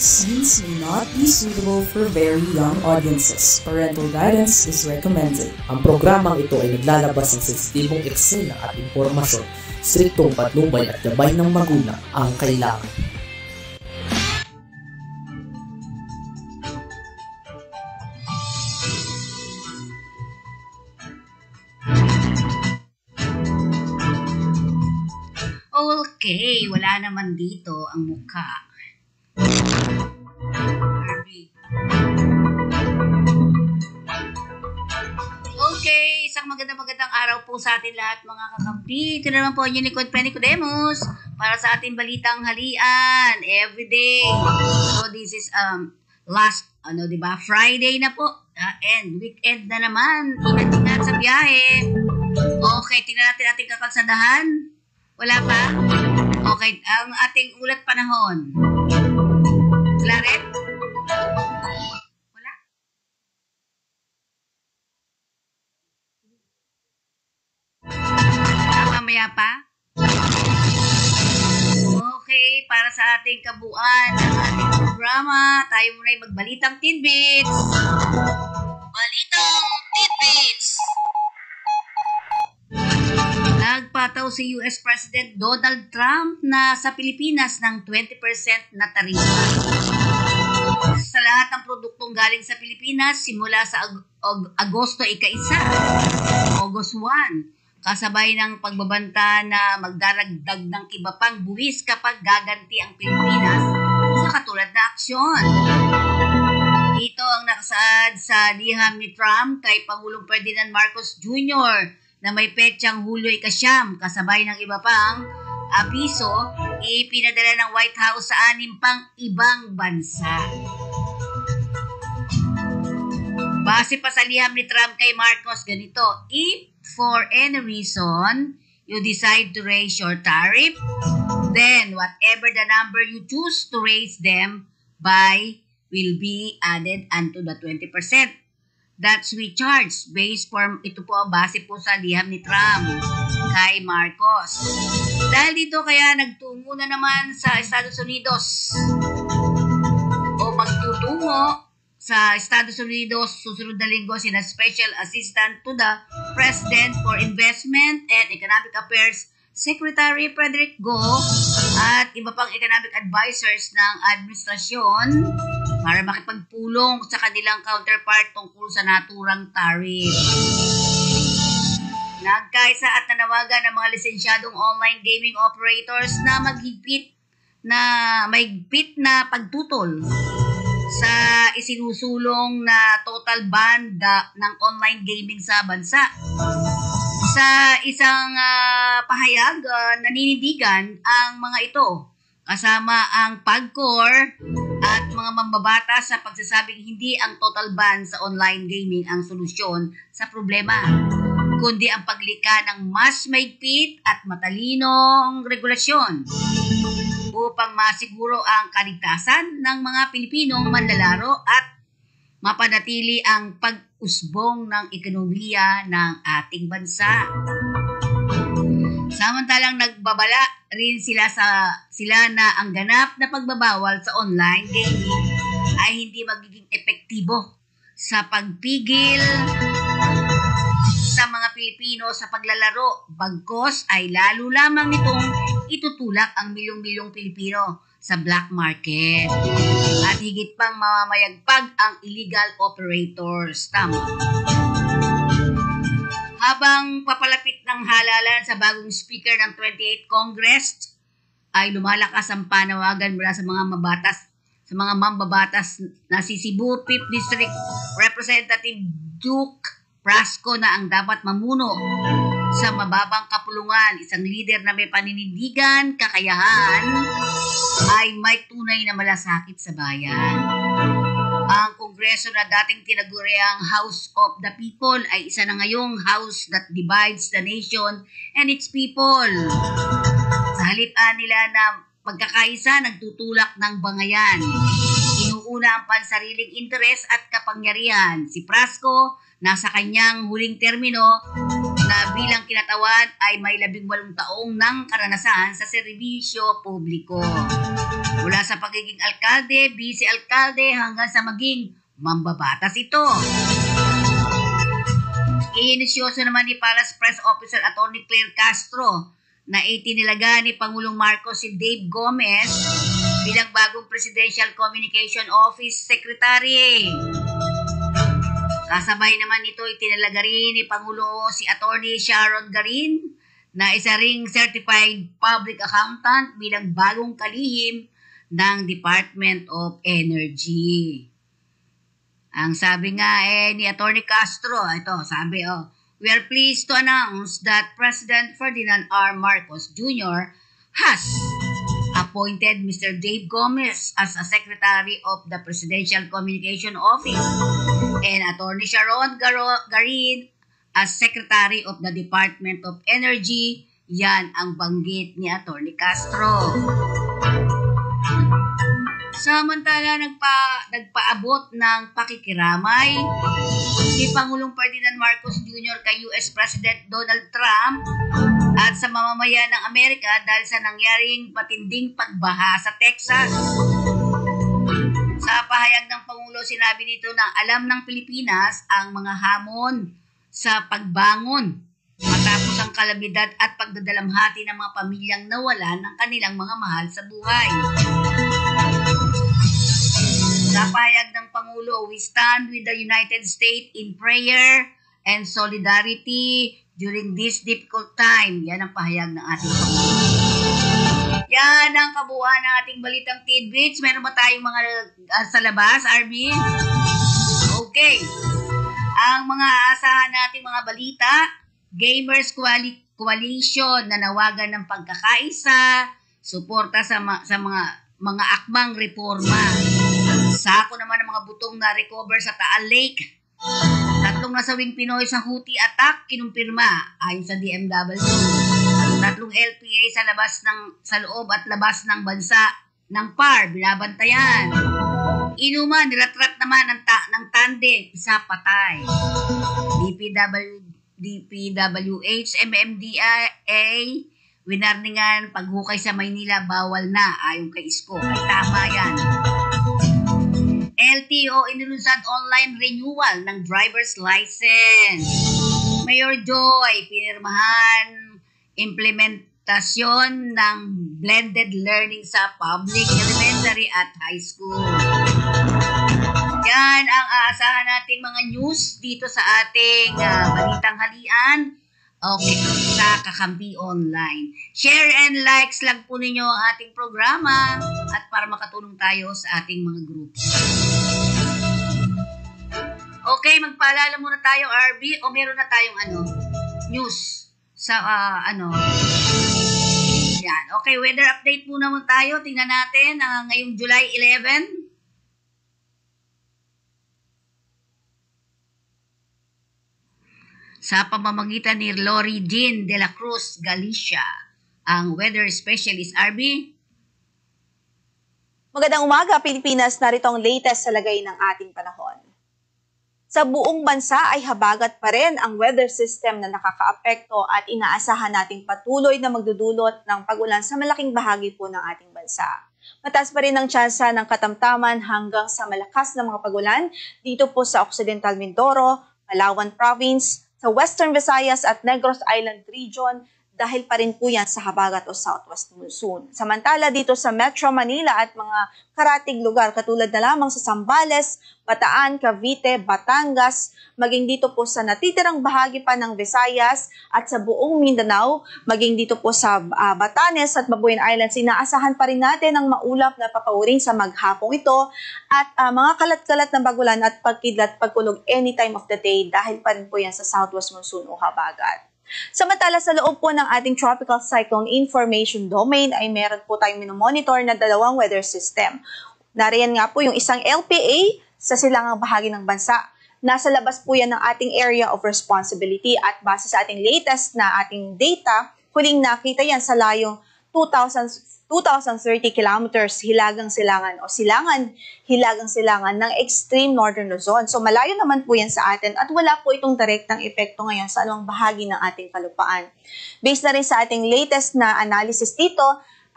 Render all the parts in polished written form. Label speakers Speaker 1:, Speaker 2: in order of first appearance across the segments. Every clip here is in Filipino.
Speaker 1: Scenes may not be suitable for very young audiences. Parental guidance is recommended.
Speaker 2: Ang programang ito ay naglalabas ng sensitibong eksena at impormasyon. Striktong patnubay at gabay ng magulang ang kailangan.
Speaker 3: Okay, wala naman dito ang mukha. Okay, isang magandang araw po sa atin lahat mga kakampi. Ito naman po yung Unicorn Penny Codemus para sa ating balitang halian everyday. So this is last diba? Friday na po. And weekend na naman. Ingat-ingat sa biyahe. Okay, tingnan natin ating kakalsadahan. Wala pa? Okay, ang ating ulat panahon. Wala rin? Wala? Mamaya pa? Okay, para sa ating kabuuan ng ating programa, tayo muna ay magbalitang tidbits. Balitang tidbits! Nagpataw si US President Donald Trump na sa Pilipinas ng 20% na tarifa sa lahat ng produktong galing sa Pilipinas simula sa Agosto 1, August 1, kasabay ng pagbabanta na magdaragdag ng iba pang buwis kapag gaganti ang Pilipinas sa katulad na aksyon. Ito ang nakasaad sa liham ni Trump kay Pangulong Ferdinand Marcos Jr. na may petsang Hulyo 9 kasabay ng iba pang abiso ipinadala ng White House sa 6 pang ibang bansa. Base pa sa liham ni Trump kay Marcos, ganito: if for any reason you decide to raise your tariff, then whatever the number you choose to raise them by will be added unto the 20%. That's we charge based form. Ito po ang base po sa liham ni Trump kay Marcos. Dahil dito kaya nagtungo na naman sa Estados Unidos o magtutungo sa Estados Unidos susunod na linggo sina Special Assistant to the President for Investment and Economic Affairs Secretary Frederick Go at iba pang economic advisors ng administrasyon para makipagpulong sa kanilang counterpart tungkol sa naturang tariff. Nagkaisa at nanawagan ng mga lisensyadong online gaming operators na mahigpit na pagtutol sa isinusulong na total ban ng online gaming sa bansa. Sa isang pahayag, naninindigan ang mga ito kasama ang PAGCOR at mga mambabatas sa pagsasabing hindi ang total ban sa online gaming ang solusyon sa problema, kundi ang paglikha ng mas mahigpit at matalinong regulasyon upang masiguro ang kaligtasan ng mga Pilipinong manlalaro at mapanatili ang pag-usbong ng ekonomiya ng ating bansa. Samantalang nagbabala rin sila na ang ganap na pagbabawal sa online gaming ay hindi magiging epektibo sa pagpigil sa mga Pilipino sa paglalaro, bagkos ay lalo lamang nitong itutulak ang milyong-milyong Pilipino sa black market at higit pang mamamayagpag ang illegal operators. Tama. Habang papalapit ng halalan sa bagong speaker ng 28th Congress, ay lumalakas ang panawagan mula sa mga mambabatas na si Cebu 5th District Representative Duke Prasco na ang dapat mamuno sa mababang kapulungan. Isang leader na may paninindigan, kakayahan, ay may tunay na malasakit sa bayan. Ang kongreso na dating tinaguriang House of the People ay isa na ngayong House that divides the nation and its people. Sa halip nila na pagkakaisa, nagtutulak ng bangayan. Inuuna ang pansariling interes at kapangyarihan. Si Prasco, nasa kanyang huling termino na bilang kinatawan ay may 18 taong ng karanasan sa serbisyo publiko. Mula sa pagiging alkalde, vice-alkalde hanggang sa maging mambabatas ito. Iinisyoso naman ni Palace Press Officer Atty. Claire Castro na itinilaga ni Pangulong Marcos si Dave Gomez bilang bagong Presidential Communication Office Secretary. Kasabay naman ito itinalaga rin ni Pangulo si Atty. Sharon Garin na isa ring Certified Public Accountant bilang bagong kalihim ng Department of Energy. Ang sabi nga ni Atty. Castro, ito sabi we are pleased to announce that President Ferdinand R. Marcos Jr. has appointed Mr. Dave Gomez as a Secretary of the Presidential Communication Office and Atty. Sharon Garin as Secretary of the Department of Energy. Yan ang banggit ni Atty. Castro. Samantala, nagpaabot ng pakikiramay si Pangulong Ferdinand Marcos Jr. kay US President Donald Trump at sa mamamayan ng Amerika dahil sa nangyaring matinding pagbaha sa Texas. Sa pahayag ng Pangulo, sinabi dito na alam ng Pilipinas ang mga hamon sa pagbangon matapos ang kalamidad at pagdadalamhati ng mga pamilyang nawalan ng kanilang mga mahal sa buhay. Sa pahayag ng Pangulo, we stand with the United States in prayer and solidarity during this difficult time. Yan ang pahayag ng ating Pangulo. Yan ang kabuuan ng ating balitang tidbits. Meron ba tayong mga sa labas, RB? Okay. Ang mga aasahan nating mga balita, Gamers Coalition na nawagan ng pagkakaisa, suporta sa mga akmang reforma. Sako naman ng mga butong na recover sa Taal Lake. 3 nasawing Pinoy sa Houthi attack kinumpirma ayon sa DMW. 3 LPA sa loob at labas ng bansa ng PAR binabantayan. Inuman nilatrat naman ng tandem, isa patay. DPWH, MMDA, winarningan paghukay sa Maynila bawal na ayon kay Isko. Ay tama yan. LTO inilunsad online renewal ng driver's license. Mayor Joy, pinirmahan implementasyon ng blended learning sa public, elementary at high school. Yan ang aasahan nating mga news dito sa ating balitang halian. Okay, sa Kakampi Online. Share and likes lang po ninyo ang ating programa at para makatulong tayo sa ating mga groups. Okay, magpaalala muna tayo, RB, o meron na tayong news sa Yan. Okay, weather update muna tayo. Tingnan natin ngayong July 11. Sa pamamagitan ni Lori Jean de la Cruz Galicia, ang weather specialist, RB.
Speaker 4: Magandang umaga, Pilipinas. Narito ang latest sa lagay ng ating panahon. Sa buong bansa ay habagat pa rin ang weather system na nakakaapekto at inaasahan nating patuloy na magdudulot ng pag-ulan sa malaking bahagi po ng ating bansa. Mataas pa rin ang tsansa ng katamtaman hanggang sa malakas na mga pag-ulan dito po sa Occidental Mindoro, Palawan Province, sa Western Visayas at Negros Island Region dahil pa rin po yan sa habagat o southwest monsoon. Samantala dito sa Metro Manila at mga karatig lugar katulad na lamang sa Zambales, Bataan, Cavite, Batangas, maging dito po sa natitirang bahagi pa ng Visayas at sa buong Mindanao, maging dito po sa Batanes at Babuyan Islands, inaasahan pa rin natin ang maulap na papauring sa maghapong ito at mga kalat-kalat na bagulan at pagkidlat pagkulog any time of the day dahil pa rin po yan sa southwest monsoon o habagat. Samantala sa loob po ng ating Tropical Cyclone Information Domain ay meron po tayong minomonitor na 2 weather system. Nariyan nga po yung isang LPA sa silangang bahagi ng bansa. Nasa labas po yan ng ating area of responsibility at base sa ating latest na ating data, huling nakita yan sa layong 2,030 kilometers hilagang silangan o silangan hilagang silangan ng extreme northern Luzon. So malayo naman po yan sa atin at wala po itong direktang epekto ngayon sa anumang bahagi ng ating kalupaan. Based na rin sa ating latest na analysis dito,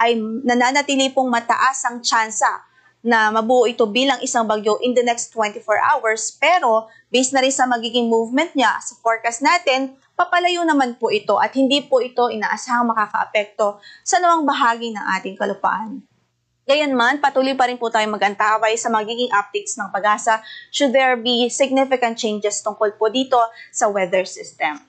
Speaker 4: ay nananatili pong mataas ang tsansa na mabuo ito bilang isang bagyo in the next 24 hours. Pero based na rin sa magiging movement niya sa forecast natin, papalayo naman po ito at hindi po ito inaasahang makakaapekto sa anumang bahagi ng ating kalupaan. Gayunman, patuloy pa rin po tayong mag-antabay sa magiging updates ng Pag-asa should there be significant changes tungkol po dito sa weather system.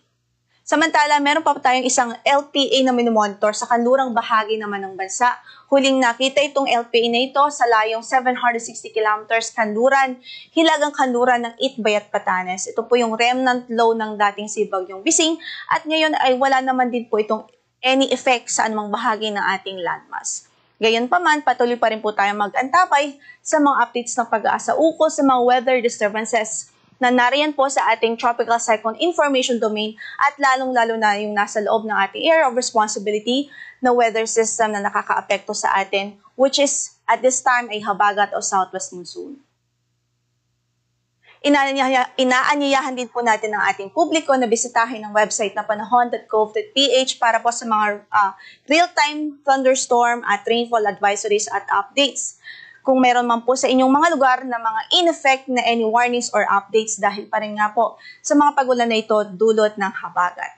Speaker 4: Samantala, meron pa tayong isang LPA na minomonitor sa kanlurang bahagi naman ng bansa. Huling nakita itong LPA na ito sa layong 760 kilometers kanluran, hilagang kanluran ng Itbay at Batanes. Ito po yung remnant low ng dating si Bagyong Bising at ngayon ay wala naman din po itong any effect sa anumang bahagi ng ating landmass. Gayunpaman, patuloy pa rin po tayong mag-antabay sa mga updates ng Pag-asa ukol sa mga weather disturbances na nariyan po sa ating Tropical Cyclone Information Domain at lalong-lalo na yung nasa loob ng ating area of responsibility na weather system na nakakaapekto sa atin, which is at this time ay habagat o southwest monsoon. Inaanyayahan din po natin ang ating publiko na bisitahin ang website na panahon.gov.ph para po sa mga real-time thunderstorm at rainfall advisories at updates. Kung meron man po sa inyong mga lugar na mga in-effect na any warnings or updates dahil pa rin nga po sa mga pagulan na ito dulot ng habagat.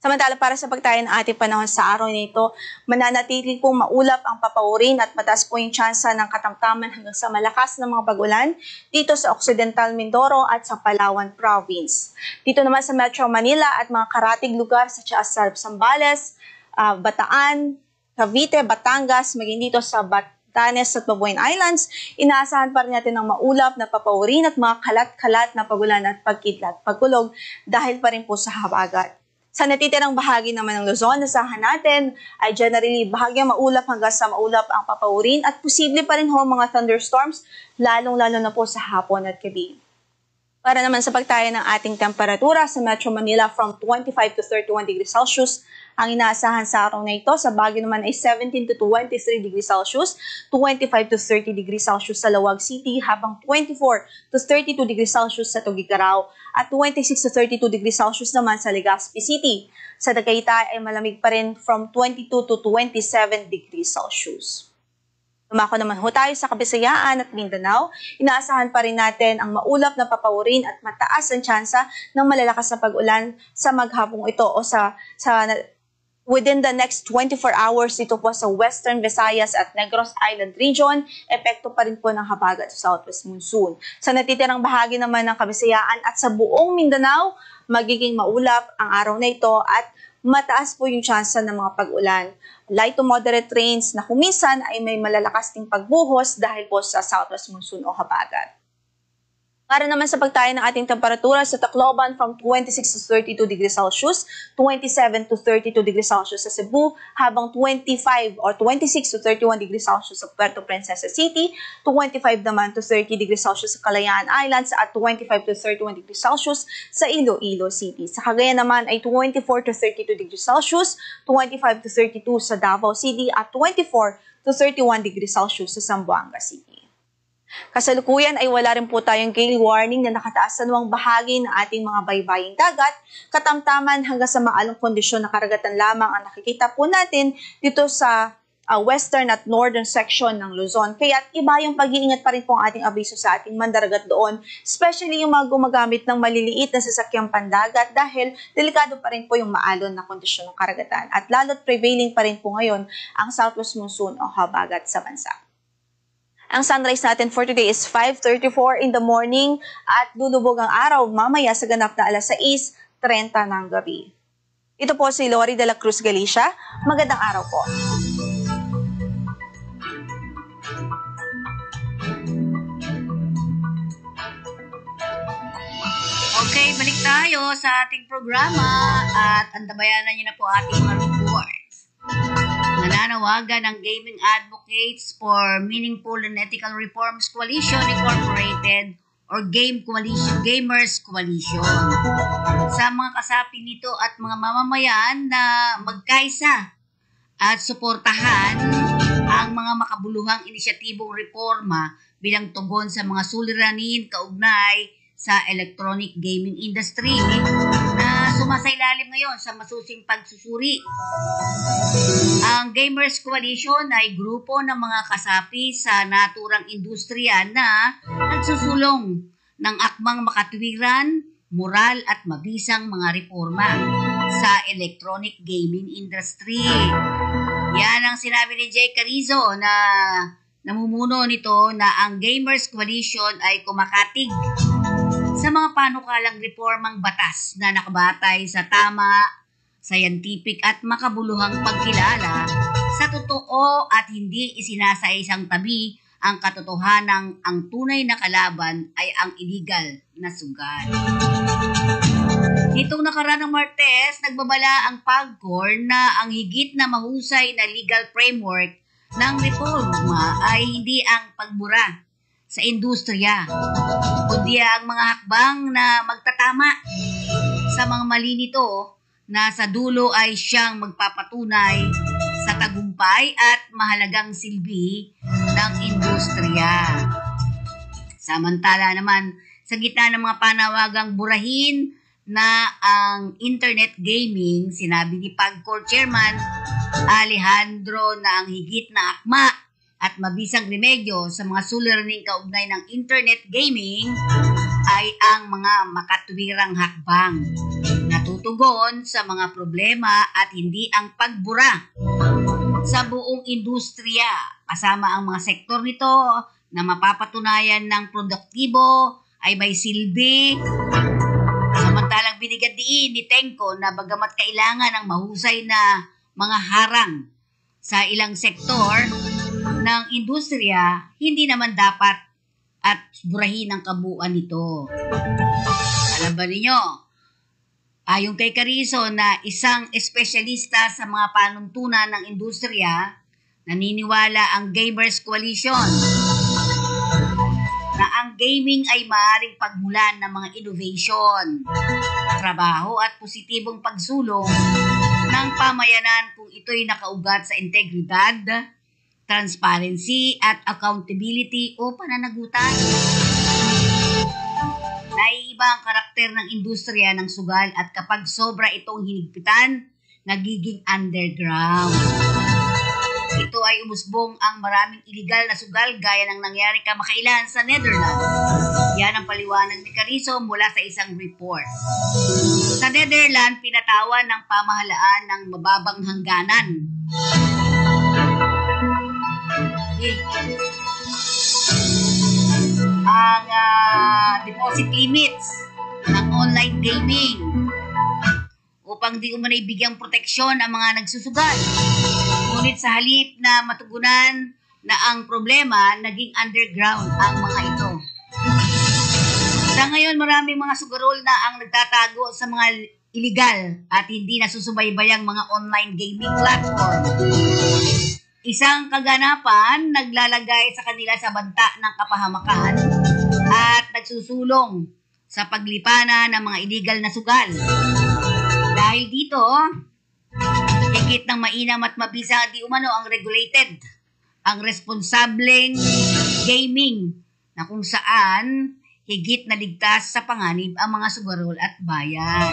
Speaker 4: Samantala para sa pagtayo ng ating panahon sa araw na ito, mananatili pong maulap ang papaurin at mataas po yung tsansa ng katamtaman hanggang sa malakas na mga pagulan dito sa Occidental Mindoro at sa Palawan Province. Dito naman sa Metro Manila at mga karatig lugar sa Zambales, Bataan, Cavite, Batangas, maging dito sa Batanes at Babuyan Islands, inaasahan pa rin natin ng maulap na papaurin at mga kalat-kalat na pagulan at pagkidlat, pagkulog dahil pa rin po sa habagat. Sa natitirang bahagi naman ng Luzon, asahan natin ay generally bahagyang maulap hanggang sa maulap ang papaurin at posible pa rin ho mga thunderstorms, lalong-lalo na po sa hapon at gabi. Para naman sa pagtayo ng ating temperatura sa Metro Manila from 25 to 31 degrees Celsius, ang inaasahan sa araw na ito sa Baguio naman ay 17 to 23 degrees Celsius, 25 to 30 degrees Celsius sa Lawag City, habang 24 to 32 degrees Celsius sa Tugigaraw at 26 to 32 degrees Celsius naman sa Legazpi City. Sa Tagaytay ay malamig pa rin from 22 to 27 degrees Celsius. Lumako naman ho tayo sa Kabisayaan at Mindanao. Inaasahan pa rin natin ang maulap na papaurin at mataas ang tsansa ng malalakas na pag-ulan sa maghapong ito o within the next 24 hours dito po sa Western Visayas at Negros Island region, epekto pa rin po ng habagat sa southwest monsoon. Sa natitirang bahagi naman ng Kabisayaan at sa buong Mindanao, magiging maulap ang araw na ito at mataas po yung tsansa ng mga pag-ulan. Light to moderate rains na kuminsan ay may malalakas ding pagbuhos dahil po sa southwest monsoon o habagat. Para naman sa pagtayo ng ating temperatura sa Tacloban from 26 to 32 degrees Celsius, 27 to 32 degrees Celsius sa Cebu, habang 25 or 26 to 31 degrees Celsius sa Puerto Princesa City, 25 naman to 30 degrees Celsius sa Kalayaan Islands at 25 to 31 degrees Celsius sa Iloilo City. Sa Cagayan naman ay 24 to 32 degrees Celsius, 25 to 32 sa Davao City at 24 to 31 degrees Celsius sa Zamboanga City. Kasalukuyan ay wala rin po tayong gale warning na nakataas sa anumang bahagi ng ating mga baybaying dagat, katamtaman hanggang sa maalong kondisyon na karagatan lamang ang nakikita po natin dito sa western at northern section ng Luzon. Kaya iba yung pag-iingat pa rin po ang ating abiso sa ating mandaragat doon, especially yung mga gumagamit ng maliliit na sasakyang pandagat dahil delikado pa rin po yung maalon na kondisyon ng karagatan at lalo't prevailing pa rin po ngayon ang southwest monsoon o habagat sa bansa. Ang sunrise natin for today is 5:34 in the morning at lulubog ang araw mamaya sa ganap na alas 6:30 ng gabi. Ito po si Lori de la Cruz Galicia. Magandang araw po.
Speaker 3: Okay, balik tayo sa ating programa at antabayanan niyo na po ating mga reports. Nananawagan ng Gaming Advocates for Meaningful and Ethical Reforms Coalition Incorporated or Gamers Coalition. Sa mga kasapi nito at mga mamamayan na magkaisa at suportahan ang mga makabuluhang inisyatibong reforma bilang tugon sa mga suliranin kaugnay sa electronic gaming industry na sumasailalim ngayon sa masusing pagsusuri. Ang Gamers Coalition ay grupo ng mga kasapi sa naturang industriya na nagsusulong ng akmang makatwiran, moral at mabisang mga reforma sa electronic gaming industry. Yan ang sinabi ni Jay Carrizo na namumuno nito na ang Gamers Coalition ay kumakatig sa mga panukalang reformang batas na nakabatay sa tama, scientific at makabuluhang pagkilala sa totoo at hindi isinasaisang tabi ang katotohanang ang tunay na kalaban ay ang illegal na sugal. Nitong nakaraang Martes, nagbabala ang PAGCOR na ang higit na mahusay na legal framework ng reforma ay hindi ang pagbura sa industriya, kundi ang mga hakbang na magtatama sa mga mali nito na sa dulo ay siyang magpapatunay sa tagumpay at mahalagang silbi ng industriya. Samantala naman, sa gitna ng mga panawagang burahin na ang internet gaming, sinabi ni PAGCOR Chairman Alejandro na ang higit na akma at mabisang remedyo sa mga suliraning kaugnay ng internet gaming ay ang mga makatwirang hakbang na tutugon sa mga problema at hindi ang pagbura sa buong industriya, kasama ang mga sektor nito na mapapatunayan ng produktibo ay may silbi. Samantalang binigyan diin ni Tenko na bagamat kailangan ng mahusay na mga harang sa ilang sektor ng industriya, hindi naman dapat at burahin ang kabuuan nito. Alam ba ninyo, ayon kay Carrizo na isang espesyalista sa mga panuntunan ng industriya, naniniwala ang Gamers Coalition na ang gaming ay maaaring pagmulan ng mga innovation, trabaho at positibong pagsulong ng pamayanan kung ito'y nakaugat sa integridad, transparency at accountability o pananagutan. Naiiba ang karakter ng industriya ng sugal at kapag sobra itong hinigpitan, nagiging underground. Ito ay umusbong ang maraming iligal na sugal gaya ng nangyari kamakailan sa Netherlands. Yan ang paliwanag ni Carrizo mula sa isang report. Sa Netherlands, pinatawan ng pamahalaan ng mababang hangganan. Ang deposit limits ng online gaming upang di umanay bigyang proteksyon ang mga nagsusugal. Ngunit sa halip na matugunan na ang problema, naging underground ang mga ito. Sa ngayon, maraming mga sugarol na ang nagtatago sa mga illegal at hindi nasusubaybayang mga online gaming platform. Isang kaganapan naglalagay sa kanila sa banta ng kapahamakan at nagsusulong sa paglipana ng mga illegal na sugal. Dahil dito, higit ng mainam at mabisa di umano ang regulated, ang responsableng gaming na kung saan higit na ligtas sa panganib ang mga sugarol at bayan.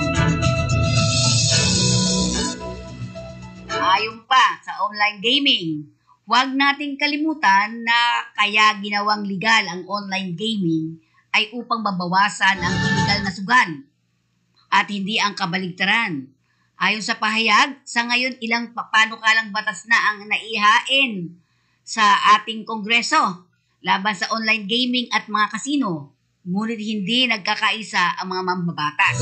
Speaker 3: Ayon pa sa online gaming, huwag nating kalimutan na kaya ginawang legal ang online gaming ay upang mabawasan ang illegal na sugal at hindi ang kabaligtaran. Ayon sa pahayag, sa ngayon ilang panukalang batas na ang naihain sa ating Kongreso laban sa online gaming at mga kasino, ngunit hindi nagkakaisa ang mga mambabatas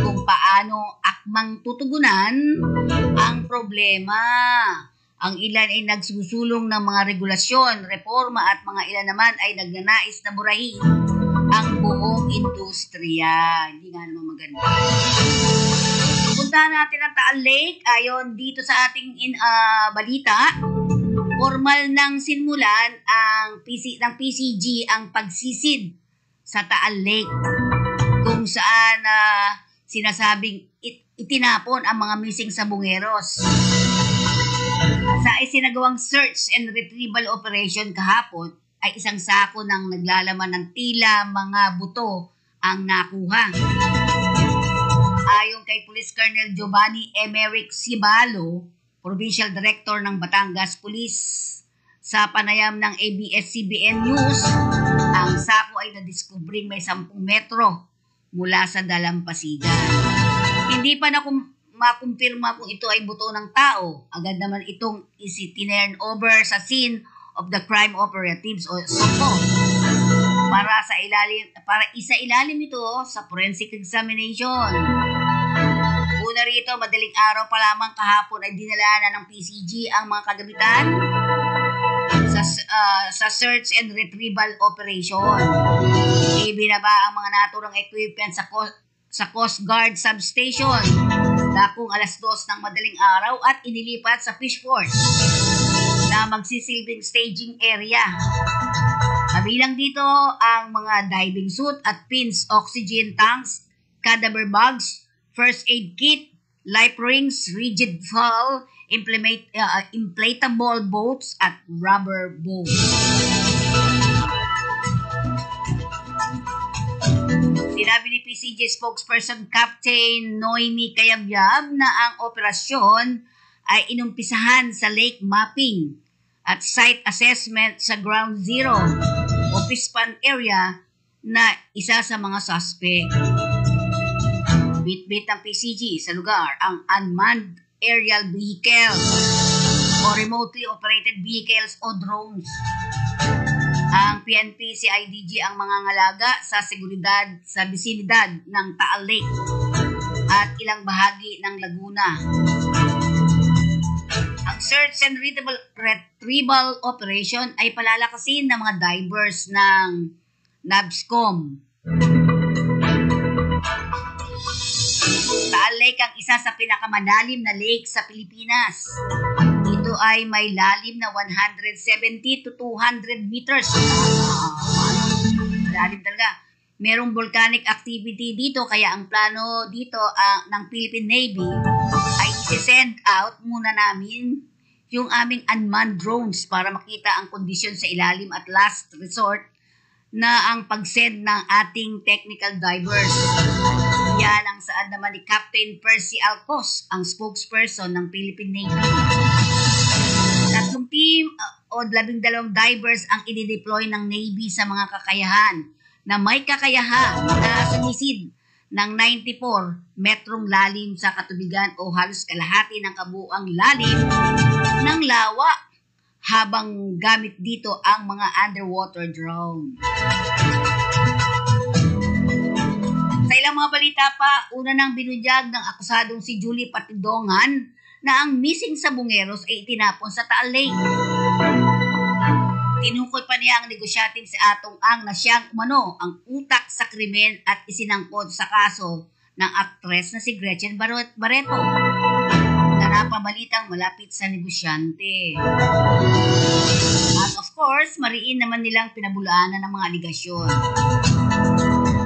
Speaker 3: kung paano akmang tutugunan ang problema. Ang ilan ay nagsusulong ng mga regulasyon, reforma at mga ilan naman ay nagnanais na burahin ang buong industriya. Hindi nga naman maganda. Puntahan natin ang Taal Lake. Ayon dito sa ating balita, formal nang sinmulan ng PCG ang pagsisid sa Taal Lake kung saan sinasabing itinapon ang mga missing sabungeros. Sa isinagawang search and retrieval operation kahapon ay isang sako ng naglalaman ng tila mga buto ang nakuha. Ayon kay Police Colonel Giovanni Emerick Cibalo, Provincial Director ng Batangas Police, sa panayam ng ABS-CBN News, ang sako ay nadiskubring may 10 metro mula sa dalampasigan. Hindi pa na makumpirma kung ito ay buto ng tao. Agad naman itong isi-turn over sa scene of the crime operatives o SOCO para isa-ilalim ito sa forensic examination. Una rito, madaling araw pa lamang kahapon ay dinala na ng PCG ang mga kagamitan sa search and retrieval operation. Ibinaba ang mga naturang equipment sa Coast Guard substation dakong alas 2 ng madaling araw at inilipat sa Fishport na magsisilbing staging area. Kabilang dito ang mga diving suit at fins, oxygen tanks, cadaver bags, first aid kit, life rings, rigid hull, inflatable boats at rubber boats. Sinabi ni PCG spokesperson Captain Noemi Kayabyab na ang operasyon ay inumpisahan sa lake mapping at site assessment sa Ground Zero o Pispan area na isa sa mga suspect. Bit-bit ng PCG sa lugar ang unmanned aerial vehicles o remotely operated vehicles o drones. Ang PNP, CIDG ang mga ngalaga sa seguridad sa bisinidad ng Taal Lake at ilang bahagi ng Laguna. Ang search and retrieval operation ay palalakasin ng mga divers ng NAVSCOM. Taal Lake ang isa sa pinakamalalim na lake sa Pilipinas. Ito ay may lalim na 170 to 200 meters. Malalim talaga. Merong volcanic activity dito kaya ang plano dito ng Philippine Navy ay i-send out muna namin yung aming unmanned drones para makita ang kondisyon sa ilalim at last resort na ang pag-send ng ating technical divers. Yan ang saad naman ni Captain Percy Alcos, ang spokesperson ng Philippine Navy. 3 team o 12 divers ang i-deploy ng Navy sa mga kakayahan na may kakayahan na sumisid ng 94 metrong lalim sa katubigan o halos kalahati ng kabuuang lalim ng lawa habang gamit dito ang mga underwater drone. Sa ilang mga balita pa, una nang binunyag ng akusadong si Julie Patidongan na ang missing sabungeros ay itinapon sa Taal Lake. Tinukoy pa niya ang negosyating si Atong Ang na siyang umano ang utak sa krimen at isinangkot sa kaso ng aktres na si Gretchen Barreto na napabalitang malapit sa negosyante. At of course, mariin naman nilang pinabulaanan ng mga aligasyon.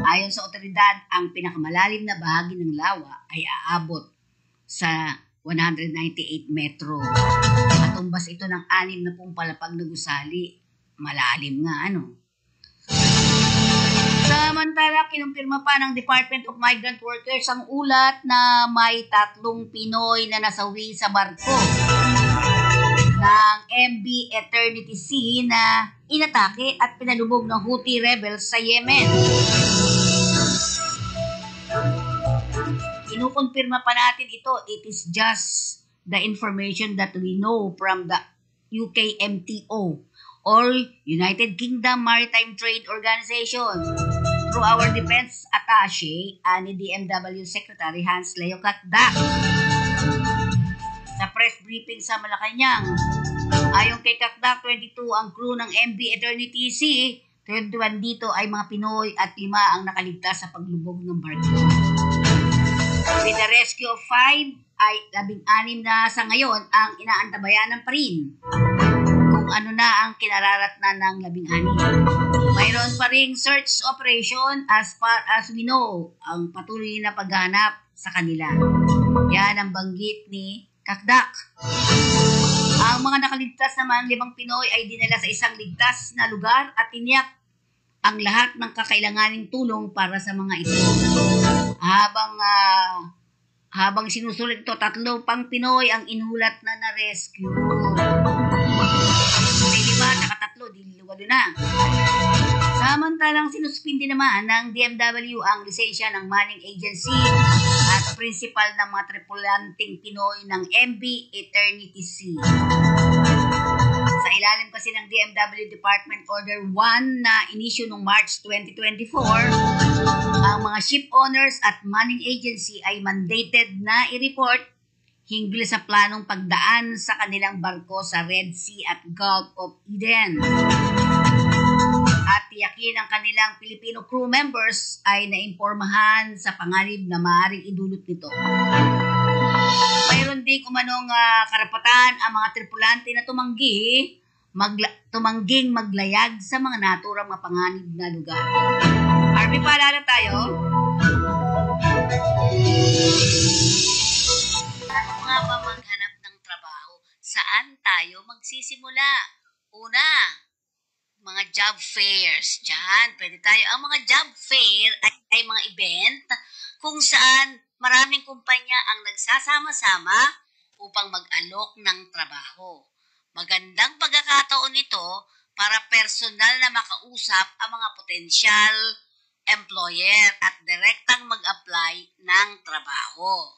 Speaker 3: Ayon sa otoridad, ang pinakamalalim na bahagi ng lawa ay aabot sa 198 metro. At tumbas ito ng 6 na palapag na gusali. Malalim nga, ano? Samantala, kinumpirma pa ng Department of Migrant Workers ang ulat na may 3 Pinoy na nasawi sa barko ng MV Eternity Sea na inatake at pinalubog ng Houthi rebels sa Yemen. Kinukumpirma pa natin ito. It is just the information that we know from the UKMTO or United Kingdom Maritime Trade Organization through our Defense Attaché ni DMW Secretary Hans Leo Kakdak. Sa press briefing sa Malacanang, ayon kay Kakdak, 22 ang crew ng MV Eternity Sea, 21 dito ay mga Pinoy at 5 ang nakaligtas sa paglubog ng barko. With the rescue of 5 ay 16 na sa ngayon ang inaantabayanan pa rin kung ano na ang kinararatnan ng 16. Mayroon pa ring search operation as far as we know, ang patuloy na paghanap sa kanila. Yan ang banggit ni Kakdak. Ang mga nakaligtas naman 5 Pinoy ay dinala sa isang ligtas na lugar at tiniyak ang lahat ng kakailanganing tulong para sa mga ito. Habang sinusulit ito, 3 pang Pinoy ang inulat na na-rescue. May 5 at 3, di 8 na. Samantalang sinuspindi naman ng DMW ang lisensya ng Manning Agency at principal ng mga tripulanting Pinoy ng MV Eternity Sea. Sa ilalim kasi ng DMW Department Order 1 na inisyu noong March 2024, ang mga ship owners at Manning Agency ay mandated na i-report hinggil sa planong pagdaan sa kanilang barko sa Red Sea at Gulf of Eden. At tiyakin ang kanilang Filipino crew members ay naimpormahan sa panganib na maaaring idulot nito. Mayroon din umanong karapatan ang mga tripulante na tumangging maglayag sa mga naturang mapanganib na lugar. Army, paalala tayo. Ano nga ba maghanap ng trabaho? Saan tayo magsisimula? Una, mga job fairs. Diyan, pwede tayo. Ang mga job fair ay mga event kung saan maraming kumpanya ang nagsasama-sama upang mag-alok ng trabaho. Magandang pagkakataon ito para personal na makausap ang mga potensyal employer at direktang mag-apply ng trabaho.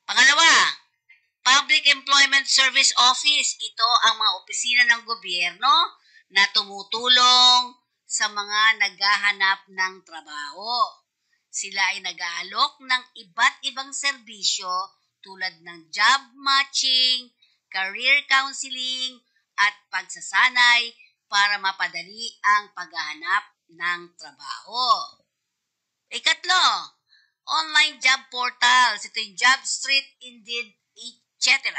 Speaker 3: Pangalawa, Public Employment Service Office. Ito ang mga opisina ng gobyerno na tumutulong sa mga naghahanap ng trabaho. Sila ay nag-aalok ng iba't ibang serbisyo tulad ng job matching, career counseling, at pagsasanay para mapadali ang paghahanap ng trabaho. Ikatlo, online job portals. Ito yung JobStreet, Indeed, etc.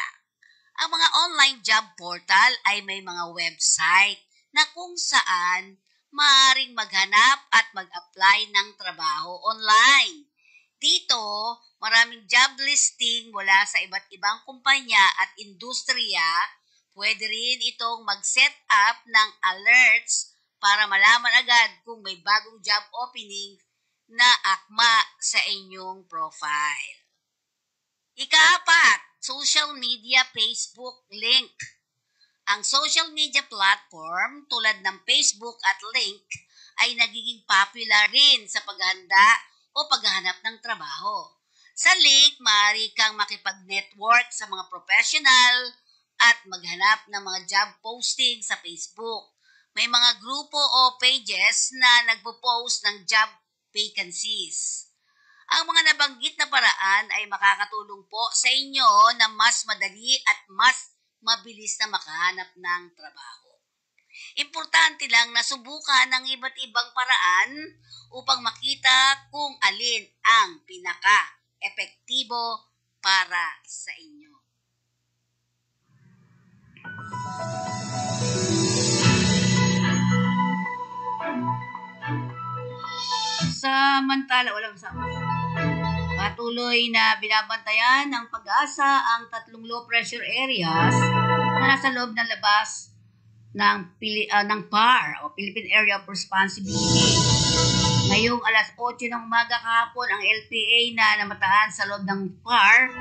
Speaker 3: Ang mga online job portal ay may mga website na kung saan maaaring maghanap at mag-apply ng trabaho online. Dito, maraming job listing mula sa iba't ibang kumpanya at industriya. Pwede rin itong mag-set up ng alerts para malaman agad kung may bagong job opening na akma sa inyong profile. Ika-4, social media Facebook link. Ang social media platform tulad ng Facebook at Link ay nagiging popular rin sa paghahanda o paghahanap ng trabaho. Sa Link, maaari kang makipag-network sa mga professional at maghanap ng mga job posting sa Facebook. May mga grupo o pages na nagpo-post ng job vacancies. Ang mga nabanggit na paraan ay makakatulong po sa inyo na mas madali at mas mabilis na makahanap ng trabaho. Importante lang na subukan ng iba't ibang paraan upang makita kung alin ang pinaka-epektibo para sa inyo. Samantala, patuloy na binabantayan ng Pag-asa ang 3 low pressure areas na nasa loob ng labas ng PAR o Philippine Area of Responsibility. Ngayong alas 8 ng umaga kahapon, ang LPA na namataan sa loob ng PAR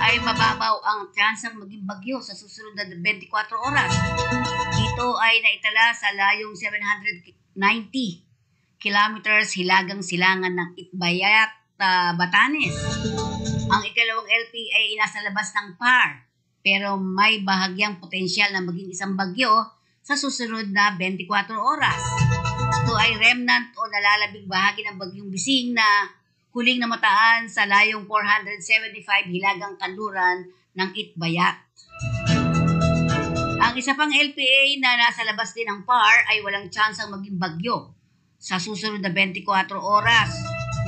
Speaker 3: ay mababaw ang tsansang maging bagyo sa susunod na 24 oras. Ito ay naitala sa layong 790 kilometers hilagang silangan ng Itbayat, Batanes. Ang ikalawang LPA ay nasa labas ng PAR pero may bahagyang potensyal na maging isang bagyo sa susunod na 24 oras. Ito ay remnant o nalalabing bahagi ng bagyong Bising na huling namataan sa layong 475 hilagang kanluran ng Itbayat. Ang isa pang LPA na nasa labas din ng PAR ay walang tsansang maging bagyo sa susunod na 24 oras.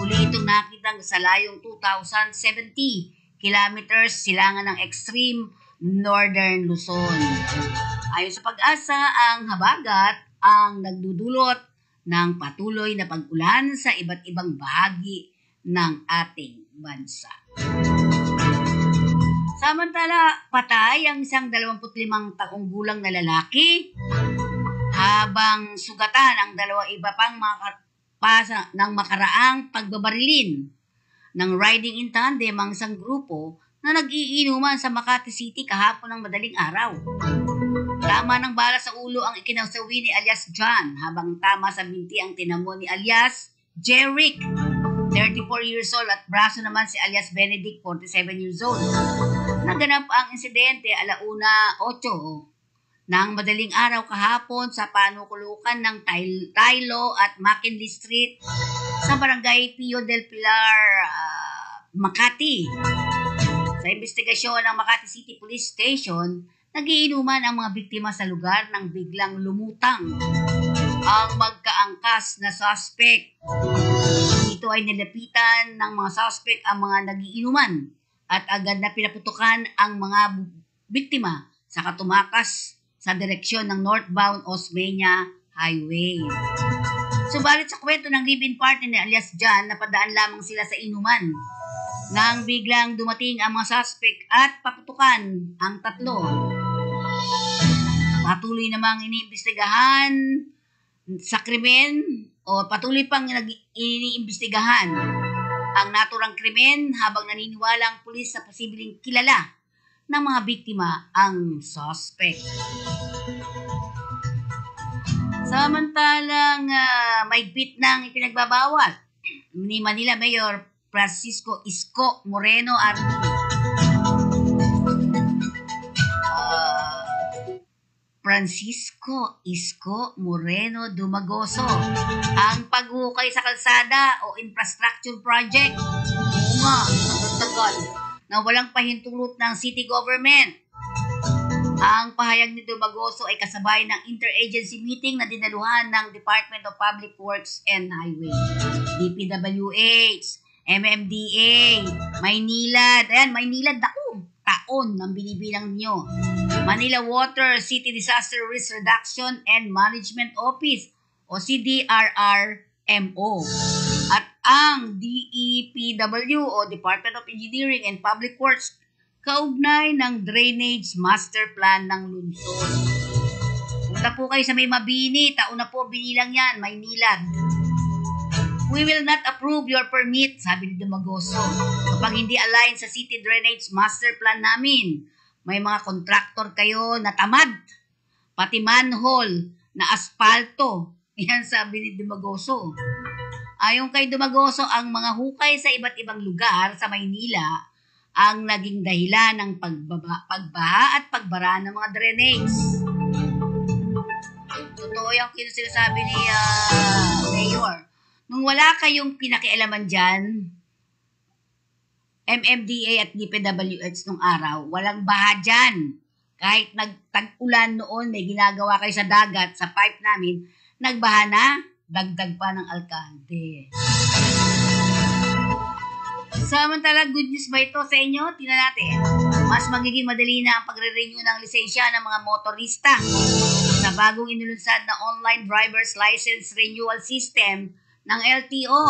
Speaker 3: Huli itong nakitang sa layong 2,070 kilometers silangan ng extreme northern Luzon. Ayon sa Pag-asa, ang habagat ang nagdudulot ng patuloy na pag-ulan sa iba't ibang bahagi ng ating bansa. Samantala, patay ang isang 25 taong gulang na lalaki habang sugatan ang dalawa iba pang ng makaraang pagbabarilin ng riding in tandem ang isang grupo na nag-iinuman sa Makati City kahapon ng madaling araw. Tama ng bala sa ulo ang ikinasawi ni alias John habang tama sa binti ang tinamo ni alias Jerick, 34 years old, at braso naman si alias Benedict, 47 years old. Naganap ang insidente 1:08 ng madaling araw kahapon sa panukulukan ng Taylo at McKinley Street sa barangay Pio del Pilar, Makati. Sa investigasyon ng Makati City Police Station, nagiinuman ang mga biktima sa lugar nang biglang lumutang ang magkaangkas na suspect. Ito ay nilapitan ng mga suspect ang mga nagiinuman at agad na pinaputukan ang mga biktima sa katumakas sa direksyon ng northbound Osmeña Highway. Subalit sa kwento ng live-in partner ni alias John, napadaan lamang sila sa inuman nang biglang dumating ang mga suspect at paputukan ang tatlo. Patuloy namang iniimbestigahan sa krimen o patuloy pang iniimbestigahan ang naturang krimen habang naniniwala ang pulis sa posibleng kilala ng mga biktima ang suspect. Samantalang mahigpit nang ipinagbabawal ni Manila Mayor Francisco Isko Moreno Francisco Isko Moreno Dumagoso ang paghukay sa kalsada o infrastructure project na walang pahintulot ng city government. Ang pahayag ni Dumagoso ay kasabay ng interagency meeting na dinaluhan ng Department of Public Works and Highway, DPWH, MMDA, Maynilad. Ayan, Maynilad, taon ang binibilang nyo. Manila Water City Disaster Risk Reduction and Management Office o CDRRMO. At ang DEPW o Department of Engineering and Public Works kaugnay ng Drainage Master Plan ng lungsod. Punta po kayo sa may Mabini, taon na po binilang yan, Maynilad. We will not approve your permit, sabi ni Dumagoso, kapag hindi align sa City Drainage Master Plan namin. May mga kontraktor kayo na tamad, pati manhole na aspalto. Yan sabi ni Dumagoso. Ayon kay Dumagoso, ang mga hukay sa iba't ibang lugar sa Maynila ang naging dahilan ng pagbaha at pagbara ng mga drainage. Totoo yung sinasabi ni Mayor. Nung wala kayong pinakialaman dyan, MMDA at DPWH nung araw, walang baha dyan. Kahit nagtag-ulan noon, may ginagawa kayo sa dagat, sa pipe namin, nagbaha na, dagdag pa ng alkalde. Samantala, good news ba ito sa inyo? Tingnan natin. Mas magiging madali na ang pagre-renew ng lisensya ng mga motorista sa bagong inulunsad na online driver's license renewal system ng LTO.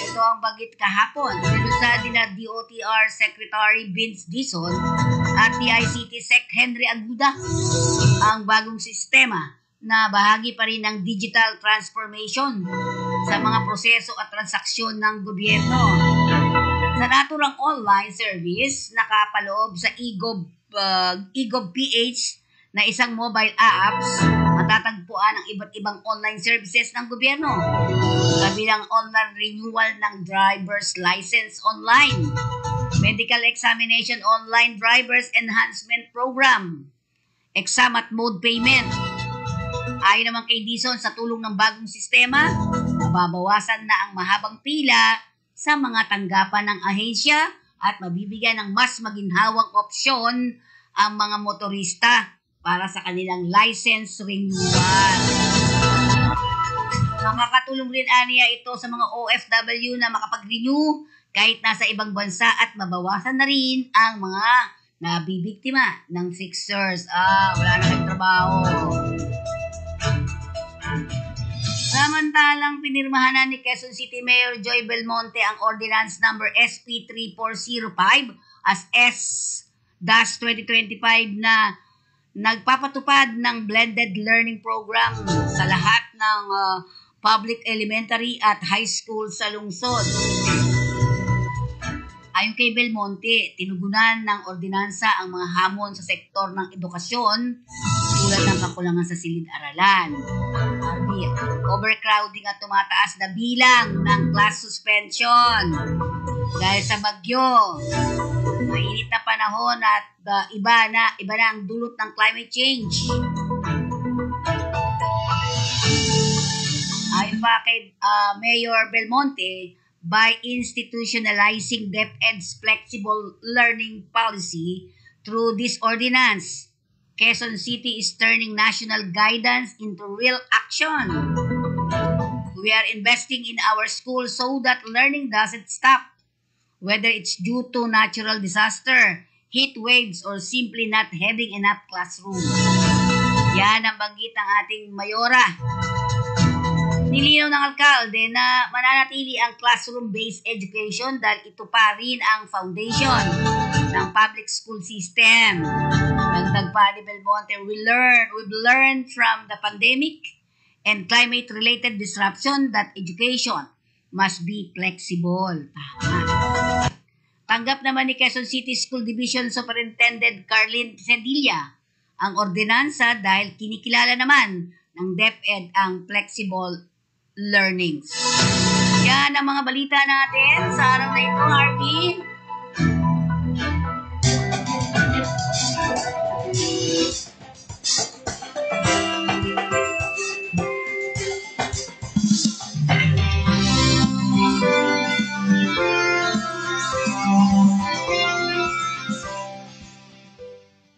Speaker 3: Ito ang bagit kahapon. Inulunsad din na DOTR Secretary Vince Dizon at DICT Sec Henry Aguda ang bagong sistema na bahagi pa rin ng digital transformation sa mga proseso at transaksyon ng gobyerno. Sa naturang online service, nakapaloob sa eGov.ph na isang mobile apps, matatagpuan ang iba't ibang online services ng gobyerno, kabilang online renewal ng driver's license online, medical examination online driver's enhancement program, exam at mode payment. Ayon naman kay Dizon, sa tulong ng bagong sistema, mababawasan na ang mahabang pila sa mga tanggapan ng ahensya at mabibigyan ng mas maginhawang opsyon ang mga motorista para sa kanilang license renewal. Makakatulong rin aniya ito sa mga OFW na makapag-renew kahit nasa ibang bansa at mabawasan na rin ang mga na bibiktima ng fixers. Wala na kayong trabaho. Samantalang pinirmahan na ni Quezon City Mayor Joy Belmonte ang Ordinance Number SP 3405 as S-2025 na nagpapatupad ng blended learning program sa lahat ng public elementary at high school sa lungsod. Ayon kay Belmonte, tinugunan ng ordinansa ang mga hamon sa sektor ng edukasyon tulad ng kakulangan sa silid-aralan, overcrowding at tumataas na bilang ng class suspension dahil sa bagyo, mainit na panahon at iba na ang dulot ng climate change. Ayon pa kay Mayor Belmonte, by institutionalizing DepEd's flexible learning policy through this ordinance, Quezon City is turning national guidance into real action. We are investing in our schools so that learning doesn't stop, whether it's due to natural disaster, heat waves, or simply not having enough classrooms. Yan ang banggit ng ating mayora. Nilinaw ng alkalde na mananatili ang classroom-based education dahil ito pa rin ang foundation ng public school system. Dagdag pa ni Belmonte, we've learned from the pandemic and climate-related disruption that education must be flexible. Tama. Tanggap naman ni Quezon City School Division Superintendent Carlin Cedilla ang ordinansa dahil kinikilala naman ng DepEd ang flexible learnings. Yan ang mga balita natin sa araw na ito, Harvey.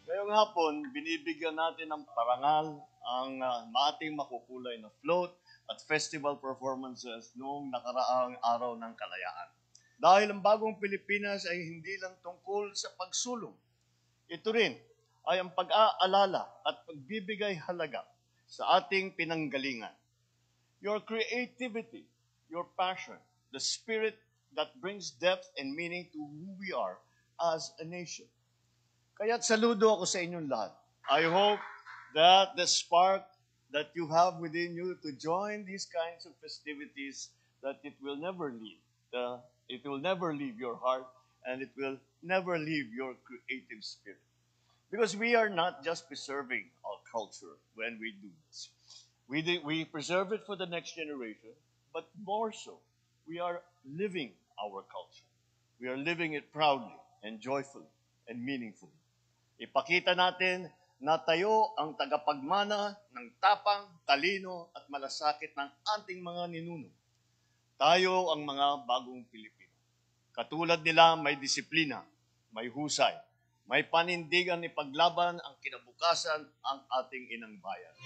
Speaker 5: Ngayong hapon, binibigyan natin ng parangal ang ating makukulay na float at festival performances noong nakaraang araw ng kalayaan. Dahil ang bagong Pilipinas ay hindi lang tungkol sa pagsulong. Ito rin ay ang pag-aalala at pagbibigay halaga sa ating pinanggalingan. Your creativity, your passion, the spirit that brings depth and meaning to who we are as a nation. Kaya't saludo ako sa inyong lahat. I hope that the spark that you have within you to join these kinds of festivities, that it will never leave. It will never leave your heart, and it will never leave your creative spirit. Because we are not just preserving our culture when we do this. We preserve it for the next generation, but more so, we are living our culture. We are living it proudly and joyfully and meaningfully. Ipakita natin na tayo ang tagapagmana ng tapang, talino at malasakit ng ating mga ninuno. Tayo ang mga bagong Pilipino. Katulad nila, may disiplina, may husay, may panindigan ipaglaban ang kinabukasan ang ating inang bayan.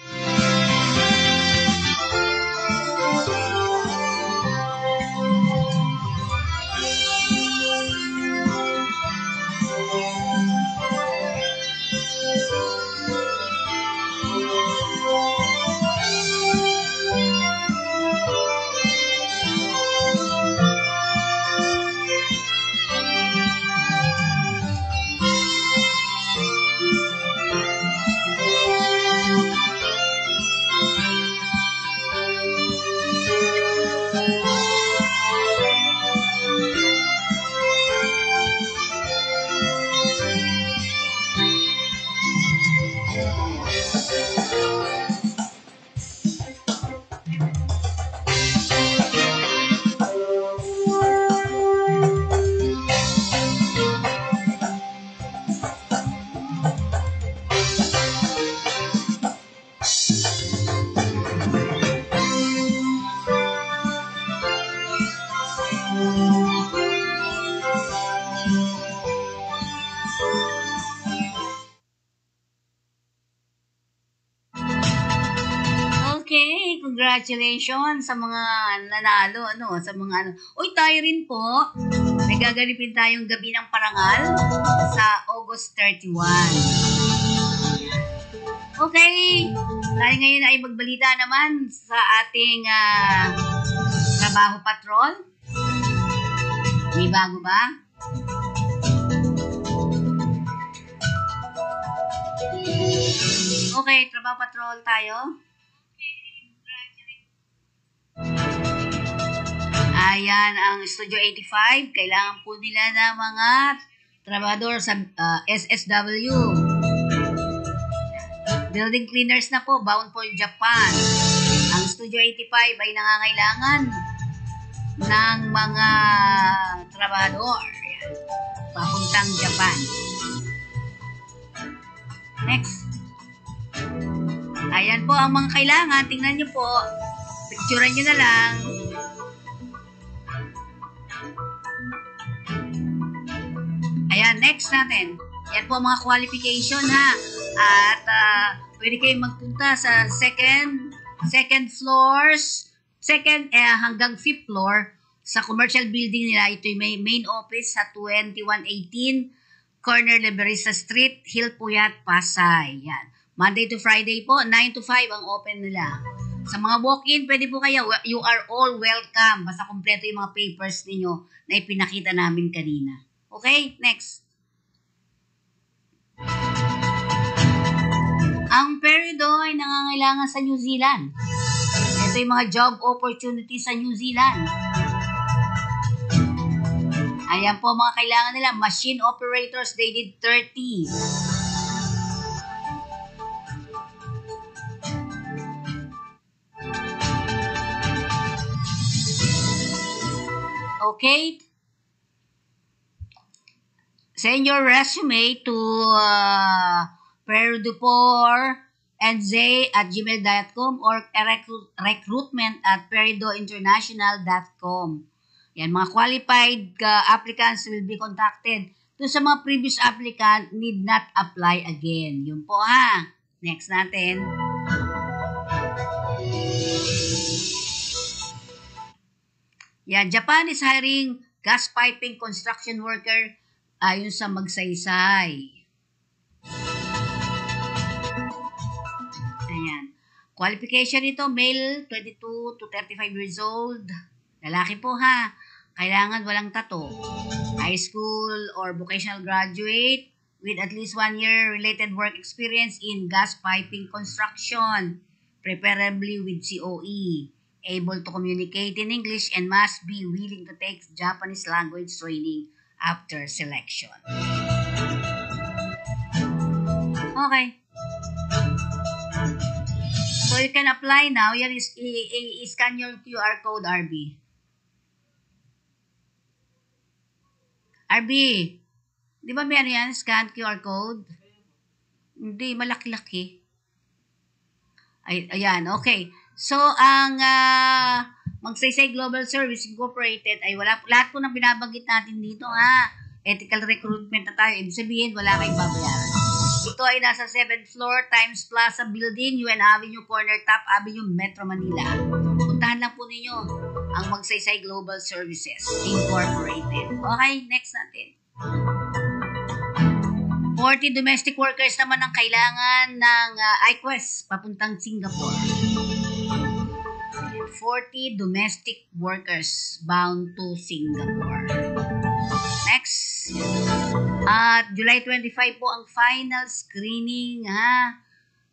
Speaker 3: congratulations sa mga nanalo, sa mga Uy, tayo rin po. May gaganapin tayong gabi ng parangal sa August 31. Okay, tayo ngayon ay magbalita naman sa ating trabaho patrol. May bago ba? Okay, trabaho patrol tayo. Ayan ang Studio 85. Kailangan po nila ng mga trabador sa SSW. Building cleaners na po, bound for Japan. Ang Studio 85 ay nangangailangan ng mga trabador. Ayan, papuntang Japan. Next. Ayan po ang mga kailangan. Tingnan nyo po. Picturean nyo na lang. Ayan, next natin. Yan po mga qualification ha. At pwede kayong magpunta sa second floors, hanggang 5th floor sa commercial building nila. Ito yung may main office sa 2118 Corner Liberista Street, Hill Puyat, Pasay. Yan. Monday to Friday po, 9 to 5 ang open nila. Sa mga walk-in, pwede po kayo. You are all welcome. Basta kompleto yung mga papers ninyo na ipinakita namin kanina. Okay, next. Ang Peridot ay nangangailangan sa New Zealand. Ito yung mga job opportunities sa New Zealand. Ayan po mga kailangan nila. Machine operators, they need 30. Okay. Send your resume to peridupor@gmail.com or recruitment@peridointernational.com. Yan, mga qualified applicants will be contacted. To sa mga previous applicant, need not apply again. Yun po ha. Next natin. Yan, Japan is hiring gas piping construction worker ayon sa Magsaysay. Ayan. Qualification nito, male, 22 to 35 years old. Lalaki po ha. Kailangan walang tato. High school or vocational graduate with at least 1 year related work experience in gas piping construction, preferably with COE. Able to communicate in English and must be willing to take Japanese language training after selection. Okay. So you can apply now. Yan is scan your QR code, RB. RB, di ba may ano yan? Scan QR code? Hindi, malaki-laki. Ayan, okay. So, ang Magsaysay Global Service Incorporated ay wala, lahat po ng binabanggit natin dito ha. Ethical recruitment na tayo. Ibig sabihin, wala kayong babayaran. Ito ay nasa 7th floor, Times Plaza Building, UN Avenue, Corner Top Avenue, Metro Manila. Puntahan lang po ninyo ang Magsaysay Global Services Incorporated. Okay, next natin. 40 domestic workers naman ang kailangan ng iQuest papuntang Singapore. 40 domestic workers bound to Singapore. Next. At July 25 po ang final screening ha.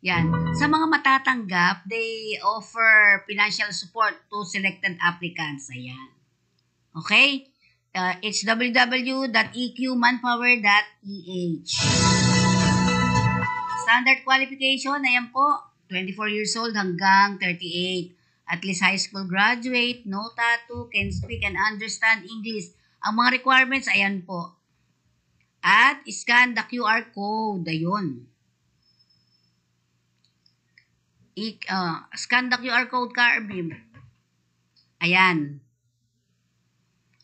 Speaker 3: Yan. Sa mga matatanggap, they offer financial support to selected applicants. Ayan. Okay? It's www.eqmanpower.ph. Standard qualification, ayan po, 24 years old hanggang 38. At least high school graduate, no tattoo, can speak and understand English. Ang mga requirements, ayan po. At scan the QR code, ayun. Scan the QR code, Carbim. Ayan.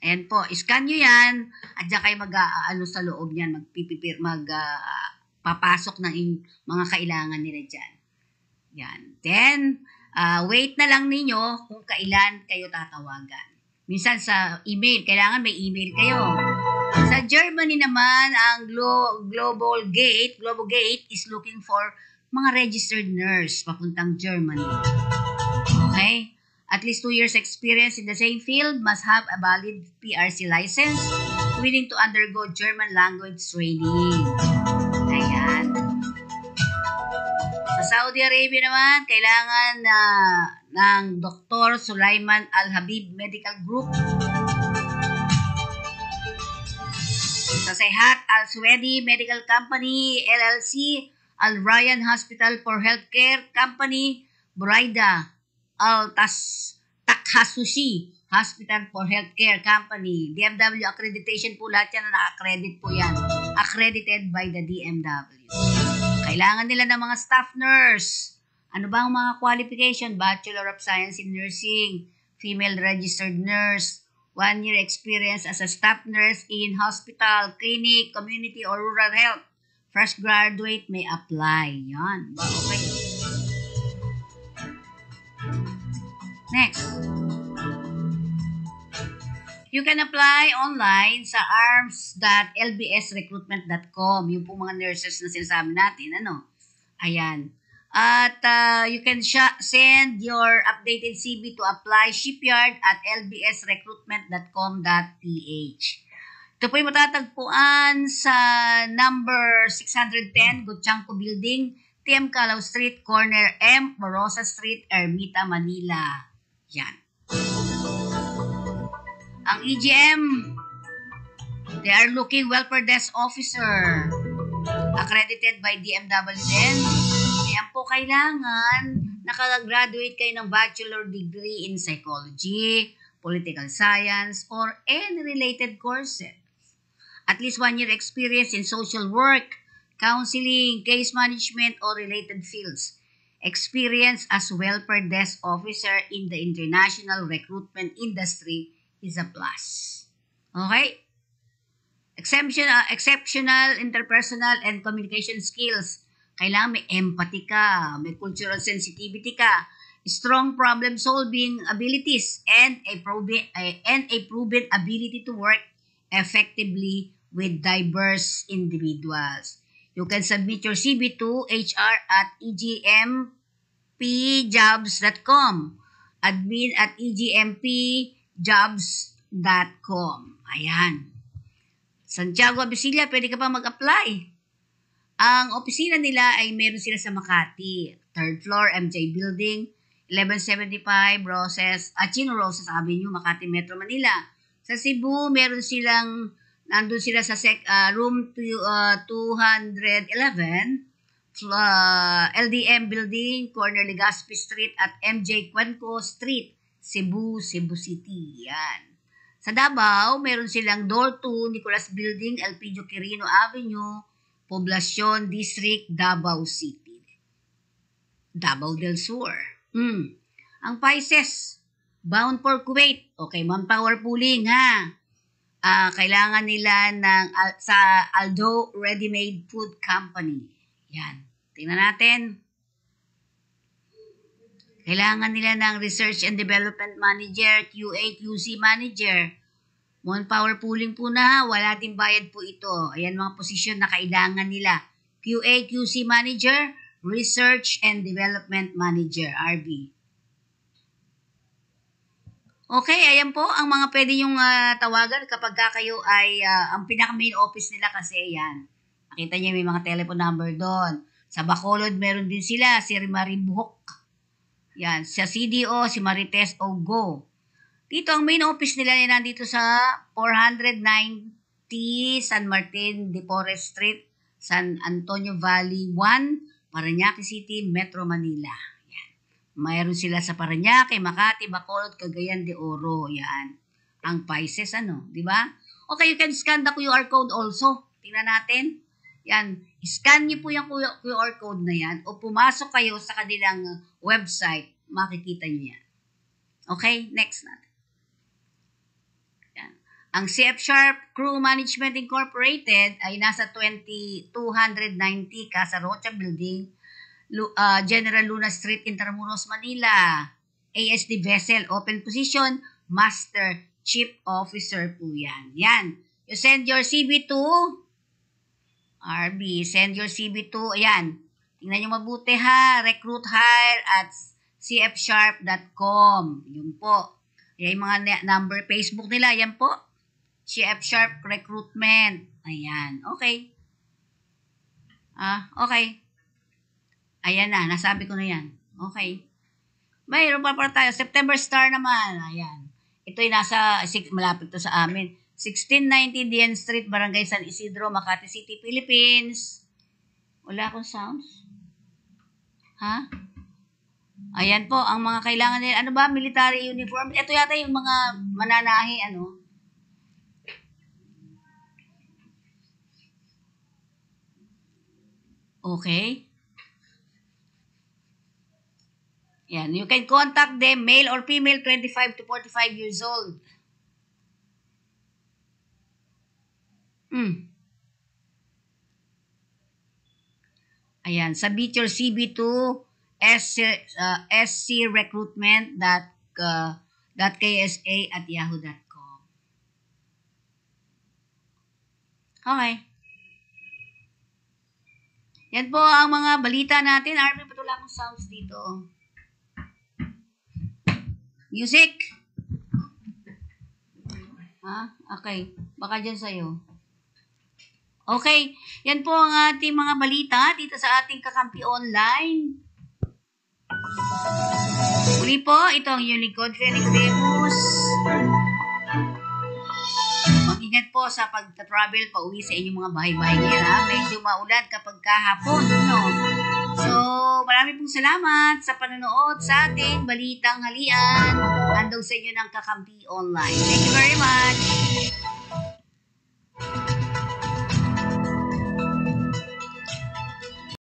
Speaker 3: Ayan po, scan nyo yan, at diyan kayo sa loob yan, papasok ng mga kailangan nila dyan. Yan. Then, Wait na lang ninyo kung kailan kayo tatawagan. Minsan sa email, kailangan may email kayo. Sa Germany naman, ang Global Gate is looking for mga registered nurse papuntang Germany. Okay? At least 2 years experience in the same field, must have a valid PRC license, willing to undergo German language training. Ayan. Sa Saudi Arabia naman, kailangan ng Dr. Sulaiman Al-Habib Medical Group. Sa Sehat Al-Suwedi Medical Company, LLC, Al-Ryan Hospital for Healthcare Company, Buraida Takhasusi Hospital for Healthcare Company, DMW accreditation po, lahat yan na naka-accredit po yan. Accredited by the DMW. Kailangan nila ng mga staff nurse. Ano ba ang mga qualification? Bachelor of Science in Nursing, female registered nurse, 1 year experience as a staff nurse in hospital, clinic, community, or rural health. Fresh graduate may apply. Yan. Okay. Next. You can apply online sa arms.lbsrecruitment.com. Yung po mga nurses na sinasabi natin. Ayan. At you can send your updated CV to apply shipyard@lbsrecruitment.com.ph. Ito po yung matatagpuan sa number 610, Gutchangco Building, TM Calao Street, corner M, Morosa Street, Ermita, Manila. Yan. Ang EGM, they are looking welfare desk officer. Accredited by DMW din. Ayan po, kailangan nakagraduate kayo ng bachelor degree in psychology, political science, or any related courses. At least 1 year experience in social work, counseling, case management, or related fields. Experience as welfare desk officer in the international recruitment industry is a plus. Okay? Exceptional interpersonal and communication skills. Kailangan may empathy ka, may cultural sensitivity ka, strong problem-solving abilities, and a proven ability to work effectively with diverse individuals. You can submit your CV to hr@egmpjobs.com, admin@egmpjobs.com. Ayan. Santiago Abisilla, pwede ka pa mag-apply. Ang opisina nila ay meron sila sa Makati, 3rd floor, MJ Building, 1175 Chino Roses Avenue, Makati, Metro Manila. Sa Cebu, meron silang, nandun sila sa room 211, LDM Building, corner Legazpi Street at MJ Cuenco Street, Cebu City. Yan. Sa Davao, meron silang door 2, Nicolas Building, Elpidio Quirino Avenue, Poblacion District, Davao City. Davao del Sur. Ang Pisces, bound for Kuwait. Okay, manpower pooling ha. Kailangan nila sa Aldo Ready-Made Food Company. Yan. Tingnan natin. Kailangan nila ng Research and Development Manager, QA, QC Manager. Manpower pooling po na, wala din bayad po ito. Ayan mga posisyon na kailangan nila. QA, QC Manager, Research and Development Manager, RB. Okay, ayan po ang mga pwede yung tawagan kapag kayo ay ang pinaka-main office nila kasi yan. Nakita niyo may mga telephone number doon. Sa Bacolod, meron din sila, si Marie Buhok. Yan, sa CDO, si Marites Ogo. Dito, ang main office nila ay nandito sa 490 San Martin de Porres Street, San Antonio Valley 1, Parañaque City, Metro Manila. Yan. Mayroon sila sa Parañaque, Makati, Bacolod, Cagayan de Oro. Yan. Ang Pisces, di ba? Okay, you can scan the QR code also. Tingnan natin. Yan. Scan niyo po yung QR code na yan o pumasok kayo sa kanilang website. Makikita niyo yan. Okay, next natin. Yan. Ang CF Sharp Crew Management Incorporated ay nasa 290 Casa Rocha Building, General Luna Street, Intramuros, Manila. ASD vessel, open position, Master Chief Officer po yan. Yan. You send your CV to RB. Send your CV to, ayan. Tingnan nyo mabuti ha. recruithire@cfsharp.com. Yun po. Yan yung mga number Facebook nila. Yan po. CF Sharp Recruitment. Ayan. Okay. Okay. Ayan na. Nasabi ko na yan. Okay. Mayroon pa tayo. September Star naman. Ayan. Ito'y nasa, malapit to sa amin. 1690 DN Street, Barangay San Isidro, Makati City, Philippines. Wala akong sounds. Ha? Ayan po, ang mga kailangan nila. Ano ba? Military uniform. Ito yata yung mga mananahi, ano? Okay. Yan. You can contact them, male or female, 25 to 45 years old. Ayan. Submit your CV to screcruitment.ksa@yahoo.com. Okay. Yan po ang mga balita natin. Arvin, patula akong sounds dito. Music. Okay. Baka dyan sa'yo. Okay. Yan po ang ating mga balita dito sa ating Kakampi Online. Muli po, ito ang inyong lingkod, Felix Remus. Mag-ingat po sa pagta-travel pa uwi sa inyong mga bahay-bahay ngayon. Medyo maulan kapag kahapon. No? So, marami pong salamat sa panonood sa ating Balitang Halian. Handog sa inyo ng Kakampi Online. Thank you very much.